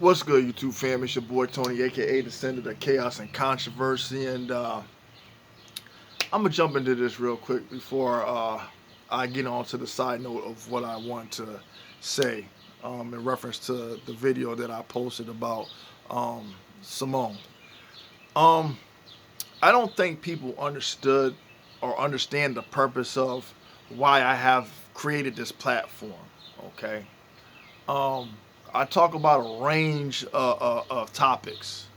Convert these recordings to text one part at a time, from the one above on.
What's good, YouTube fam? It's your boy Tony, aka the Sender of Chaos and Controversy, and I'm gonna jump into this real quick before I get on to the side note of what I want to say in reference to the video that I posted about Simone. Um, I don't think people understood or understand the purpose of why I have created this platform. Okay. Um, I talk about a range of topics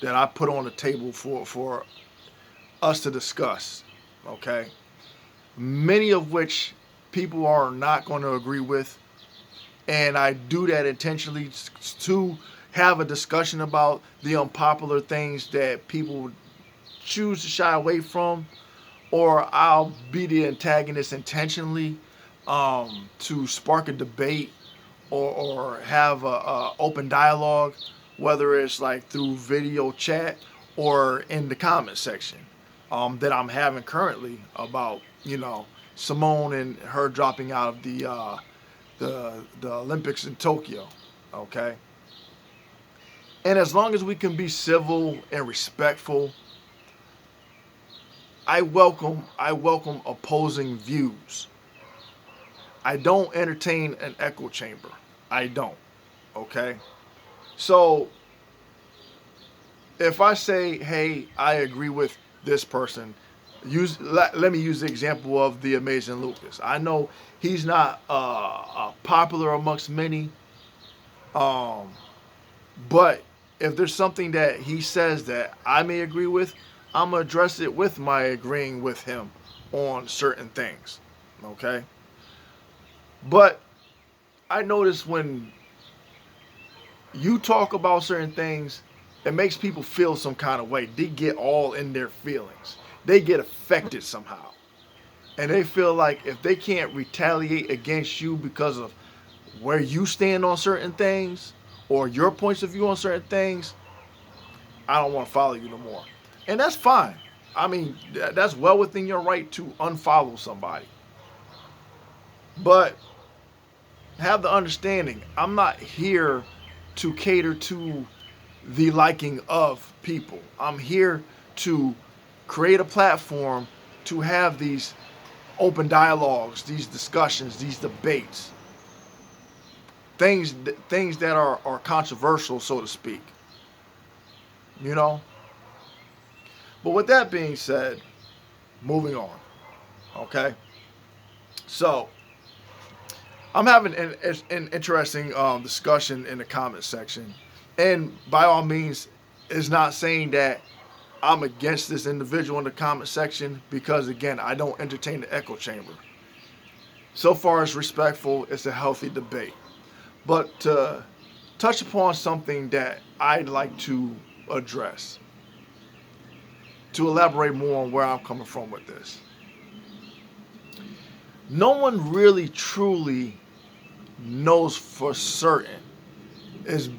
that I put on the table for us to discuss. Okay, many of which people are not going to agree with, and I do that intentionally to have a discussion about the unpopular things that people choose to shy away from, or I'll be the antagonist intentionally to spark a debate or have a open dialogue, whether it's like through video chat or in the comment section that I'm having currently about Simone and her dropping out of the Olympics in Tokyo. Okay, and as long as we can be civil and respectful, I welcome opposing views. I don't entertain an echo chamber. I don't. Okay? So if I say, hey, I agree with this person, let me use the example of the amazing Lucas. I know he's not popular amongst many, um, but if there's something that he says that I may agree with, I'm going to address it with my agreeing with him on certain things. Okay? But I notice when you talk about certain things, it makes people feel some kind of way. They get all in their feelings. They get affected somehow. And they feel like if they can't retaliate against you because of where you stand on certain things or your points of view on certain things, I don't want to follow you no more. And that's fine. I mean, that's well within your right to unfollow somebody. But have the understanding, I'm not here to cater to the liking of people. I'm here to create a platform to have these open dialogues, these discussions, these debates, things that are controversial, so to speak. You know. But with that being said, moving on. Okay. So I'm having an interesting discussion in the comment section, and by all means, it's not saying that I'm against this individual in the comment section because again, I don't entertain the echo chamber. So far, it's respectful. It's a healthy debate, but to touch upon something that I'd like to address, to elaborate more on where I'm coming from with this. No one really truly knows for certain. Is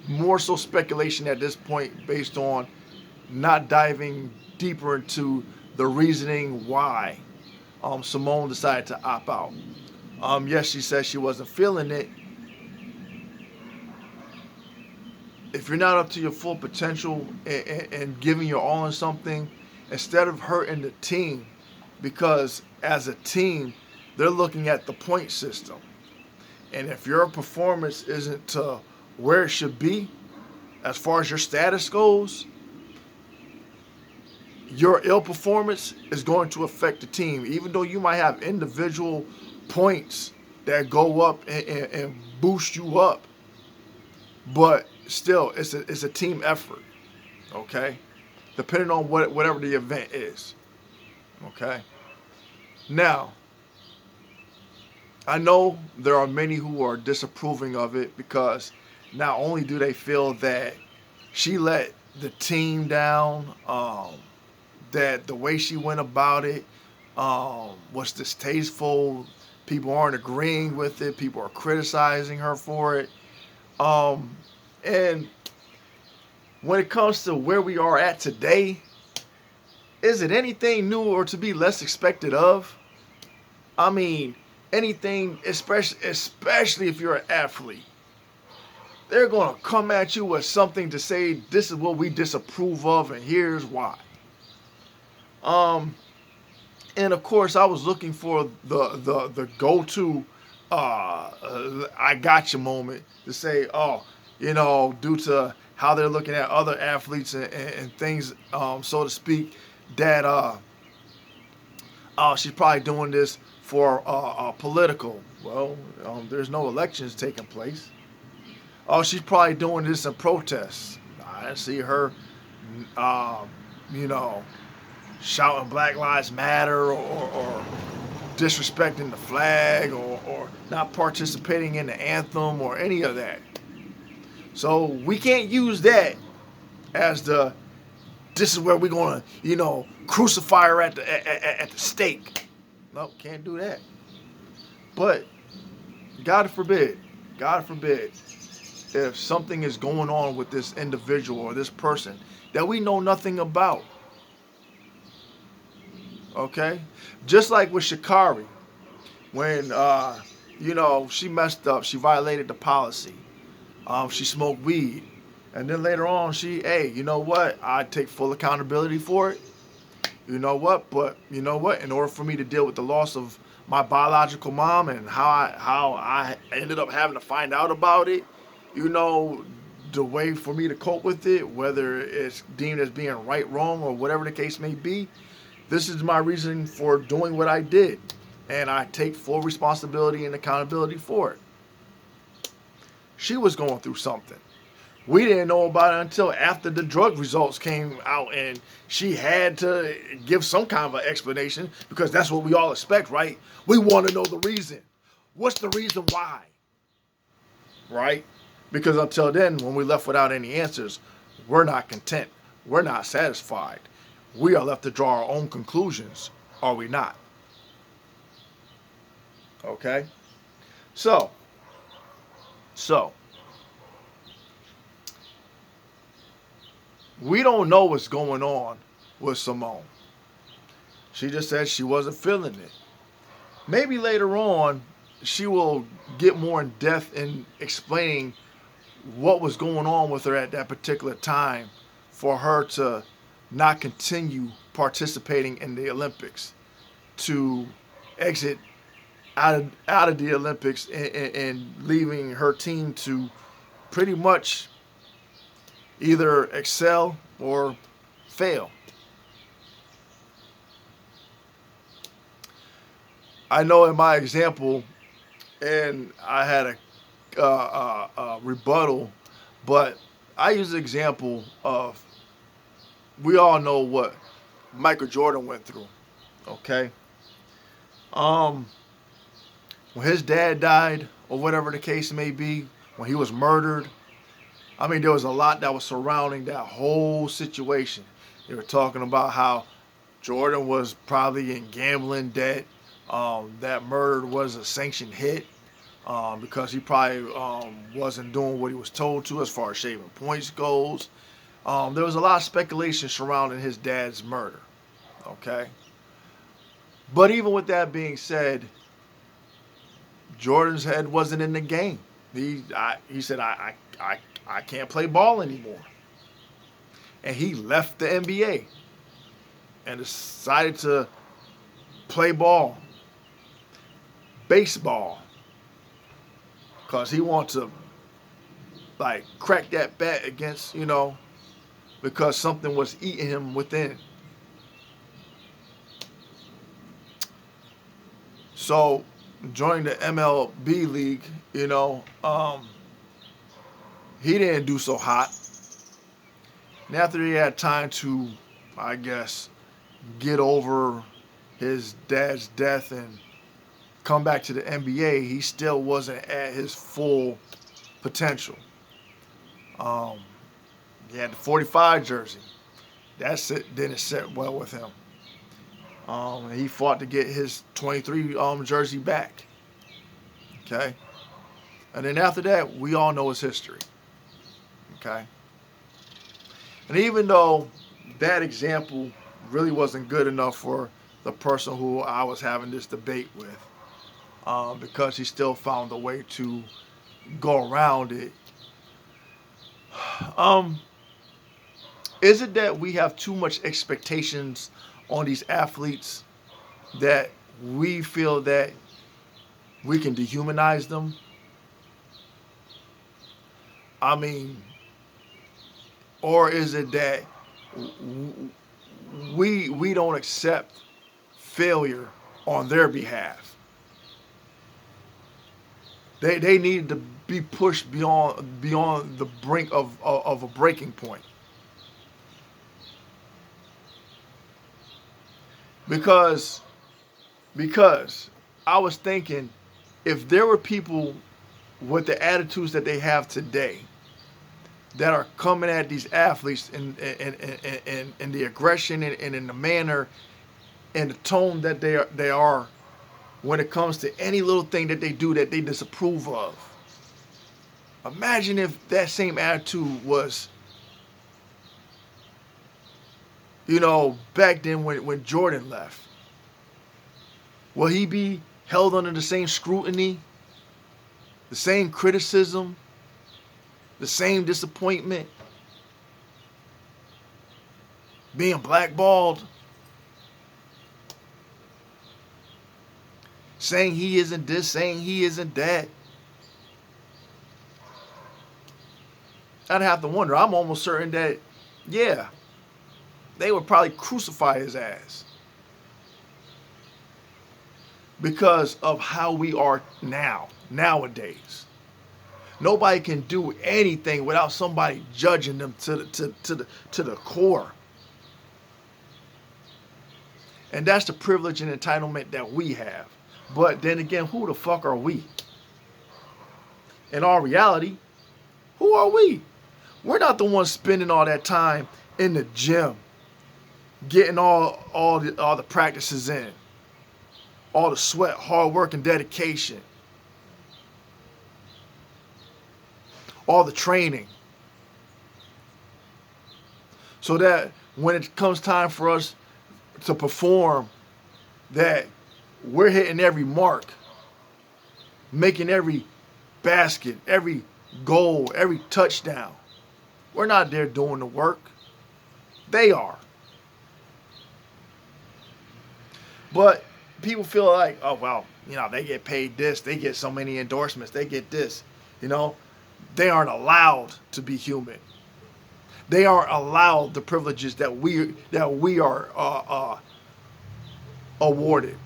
more so speculation at this point based on not diving deeper into the reasoning why Simone decided to opt out. Yes, she said she wasn't feeling it. If you're not up to your full potential and giving your all in something, instead of hurting the team, because as a team, they're looking at the point system. And if your performance isn't to where it should be, as far as your status goes, your ill performance is going to affect the team. Even though you might have individual points that go up and boost you up, but still, it's a team effort. Okay, depending on whatever the event is. Okay. Now, I know there are many who are disapproving of it because not only do they feel that she let the team down, that the way she went about it was distasteful. People aren't agreeing with it. People are criticizing her for it. And when it comes to where we are at today, is it anything new or to be less expected of? I mean, anything, especially if you're an athlete. they're going to come at you with something to say, this is what we disapprove of, and here's why. And of course, I was looking for the go-to I got you moment to say, oh, due to how they're looking at other athletes and things, so to speak, that she's probably doing this for political. Well, there's no elections taking place. Oh, she's probably doing this in protests. I didn't see her, uh, you know, shouting Black Lives Matter or disrespecting the flag or not participating in the anthem or any of that. So we can't use that as this is where we're gonna crucify her at the stake. No, can't do that. But God forbid, if something is going on with this individual or this person that we know nothing about. Okay? Just like with Sha'Carri, when she messed up, she violated the policy. She smoked weed. And then later on hey, you know what? I take full accountability for it. You know what? But you know what? In order for me to deal with the loss of my biological mom and how I ended up having to find out about it, the way for me to cope with it, whether it's deemed as being right, wrong, or whatever the case may be, this is my reason for doing what I did. And I take full responsibility and accountability for it. She was going through something. We didn't know about it until after the drug results came out, and she had to give some kind of an explanation, because that's what we all expect, right? We want to know the reason. What's the reason why? Right? Because until then, when we're left without any answers, we're not content. We're not satisfied. We are left to draw our own conclusions, are we not? Okay? So, we don't know what's going on with Simone. She just said she wasn't feeling it. Maybe later on, she will get more in depth in explaining what was going on with her at that particular time for her to not continue participating in the Olympics, to exit out of the Olympics and leaving her team to pretty much either excel or fail. I know in my example, and I had a rebuttal, but I use the example of, we all know what Michael Jordan went through, okay? When his dad died, or whatever the case may be, when he was murdered, I mean, there was a lot that was surrounding that whole situation. They were talking about how Jordan was probably in gambling debt. That murder was a sanctioned hit because he probably wasn't doing what he was told to as far as shaving points goes. There was a lot of speculation surrounding his dad's murder. Okay? But even with that being said, Jordan's head wasn't in the game. He said, I can't play ball anymore. And he left the NBA and decided to play ball, baseball, because he wanted to crack that bat against, because something was eating him within. So joining the MLB league, he didn't do so hot. And after he had time to, I guess, get over his dad's death and come back to the NBA, he still wasn't at his full potential. He had the 45 jersey. That's it. Didn't sit well with him. He fought to get his 23 jersey back. Okay? And then after that, we all know his history. Okay? And even though that example really wasn't good enough for the person who I was having this debate with, because he still found a way to go around it, Um, is it that we have too much expectations on these athletes that we feel that we can dehumanize them? I mean, or is it that we don't accept failure on their behalf? They need to be pushed beyond the brink of a breaking point. Because because I was thinking, if there were people with the attitudes that they have today that are coming at these athletes in the aggression and in the manner and the tone that they are when it comes to any little thing that they do that they disapprove of. Imagine if that same attitude was, back then when Jordan left. Will he be held under the same scrutiny, the same criticism, the same disappointment, being blackballed, saying he isn't this, saying he isn't that? I'd have to wonder. I'm almost certain that, yeah, they would probably crucify his ass because of how we are nowadays. Nobody can do anything without somebody judging them to the core. And that's the privilege and entitlement that we have. But then again, who the fuck are we? In our reality, who are we? We're not the ones spending all that time in the gym, getting all the practices in, all the sweat, hard work, and dedication, all the training, so that when it comes time for us to perform, that we're hitting every mark, making every basket, every goal, every touchdown. We're not there doing the work. They are. But people feel like, oh, well, they get paid this. They get so many endorsements. They get this. They aren't allowed to be human. They aren't allowed the privileges that we are awarded.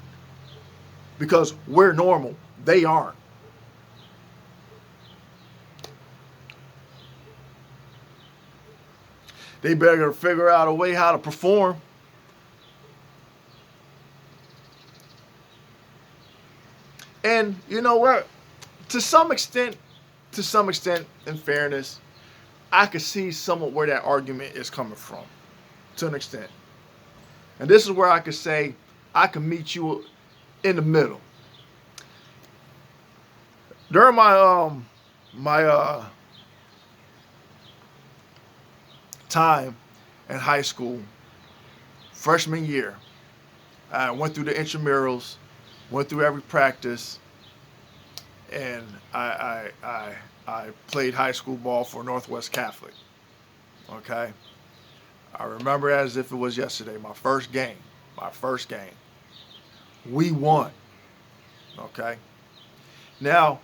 Because we're normal. They aren't. They better figure out a way how to perform. And you know what? To some extent, in fairness, I could see somewhat where that argument is coming from, to an extent. And this is where I could say I can meet you in the middle. During my time in high school, freshman year, I went through the intramurals, went through every practice, and I played high school ball for Northwest Catholic. Okay, I remember it as if it was yesterday. My first game. We won. Okay. Now,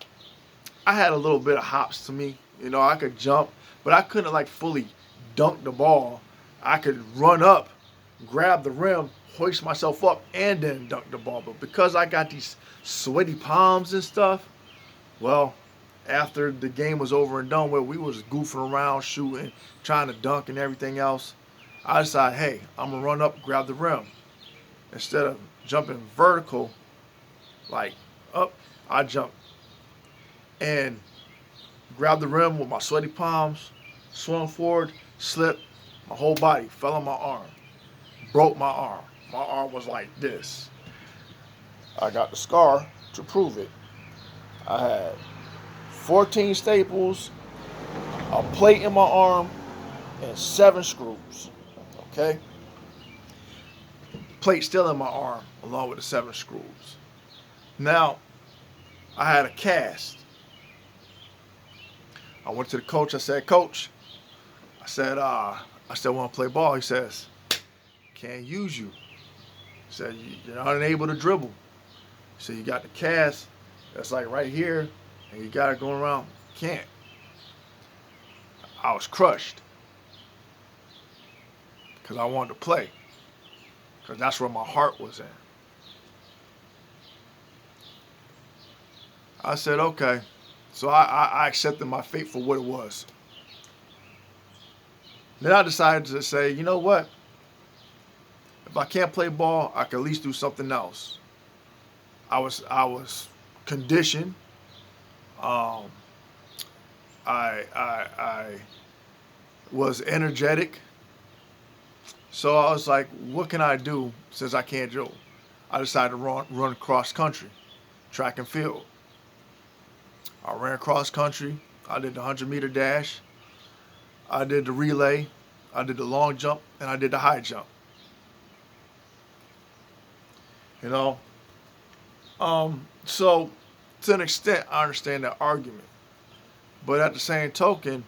I had a little bit of hops to me. I could jump, but I couldn't fully dunk the ball. I could run up, grab the rim, hoist myself up, and then dunk the ball. But because I got these sweaty palms and stuff, well, after the game was over and done with, we was goofing around, shooting, trying to dunk and everything else. I decided, hey, I'm going to run up, grab the rim. Instead of jumping vertical, up, I jumped and grabbed the rim with my sweaty palms, swung forward, slipped, my whole body fell on my arm, broke my arm. My arm was like this. I got the scar to prove it. I had 14 staples, a plate in my arm, and 7 screws. Okay? Plate still in my arm, along with the 7 screws. Now, I had a cast. I went to the coach. I said, Coach, I said, want to play ball. He says, can't use you. He said, you're not unable to dribble. He said, you got the cast that's like right here, and you got it going around. Can't. I was crushed because I wanted to play, because that's where my heart was in. I said, okay. So I accepted my fate for what it was. Then I decided to say, you know what? If I can't play ball, I can at least do something else. I was conditioned. I was energetic. So I was like, what can I do since I can't dribble? I decided to run cross country, track and field. I ran cross country. I did the 100-meter dash. I did the relay. I did the long jump, and I did the high jump. You know, so to an extent, I understand that argument. But at the same token,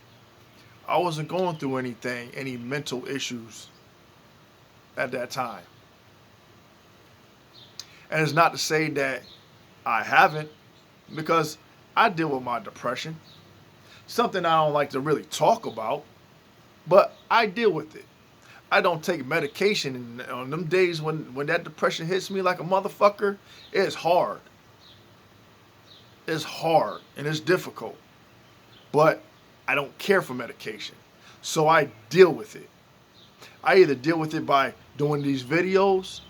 I wasn't going through any mental issues at that time. And it's not to say that I haven't, because I deal with my depression. Something I don't like to really talk about, but I deal with it. I don't take medication, and on them days when that depression hits me like a motherfucker, it's hard. It's hard and it's difficult. But I don't care for medication. So I deal with it. I either deal with it by doing these videos,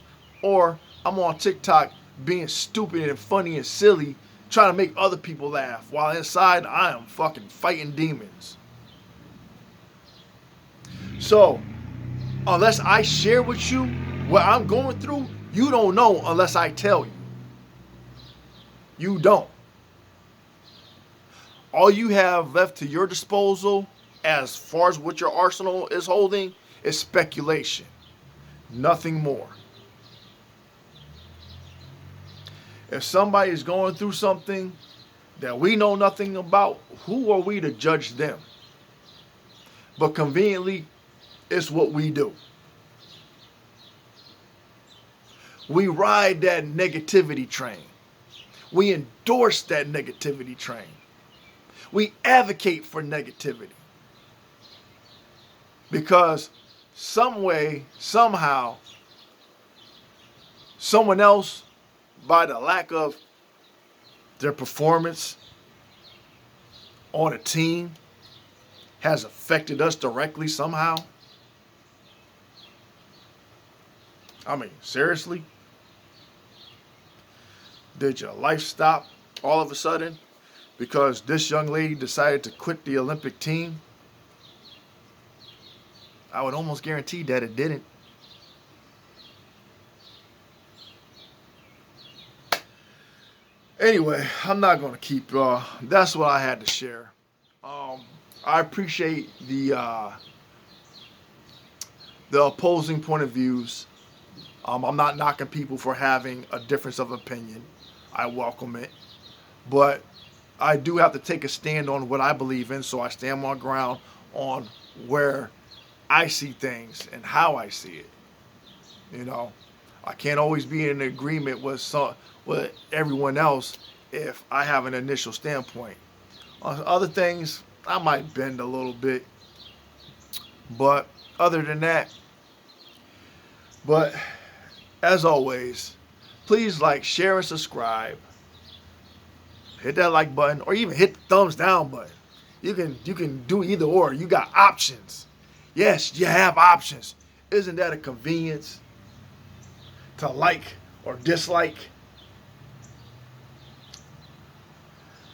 or I'm on TikTok being stupid and funny and silly, trying to make other people laugh, while inside I am fucking fighting demons. So, unless I share with you what I'm going through, you don't know unless I tell you. You don't. All you have left to your disposal, as far as what your arsenal is holding, is speculation. Nothing more. If somebody is going through something that we know nothing about, who are we to judge them? But conveniently, it's what we do. We ride that negativity train. We endorse that negativity train. We advocate for negativity. Because some way, somehow, someone else, by the lack of their performance on a team, has affected us directly somehow. I mean, seriously? Did your life stop all of a sudden because this young lady decided to quit the Olympic team? I would almost guarantee that it didn't. Anyway, I'm not going to keep, that's what I had to share. I appreciate the opposing point of views. I'm not knocking people for having a difference of opinion. I welcome it. But I do have to take a stand on what I believe in, so I stand my ground on where I see things and how I see it. You know, I can't always be in agreement with everyone else if I have an initial standpoint. On other things, I might bend a little bit. But other than that, as always, please like, share, and subscribe. Hit that like button, or even hit the thumbs down button. You can do either or. You got options. Yes, you have options. Isn't that a convenience? To like or dislike.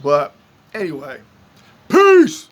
But anyway, peace.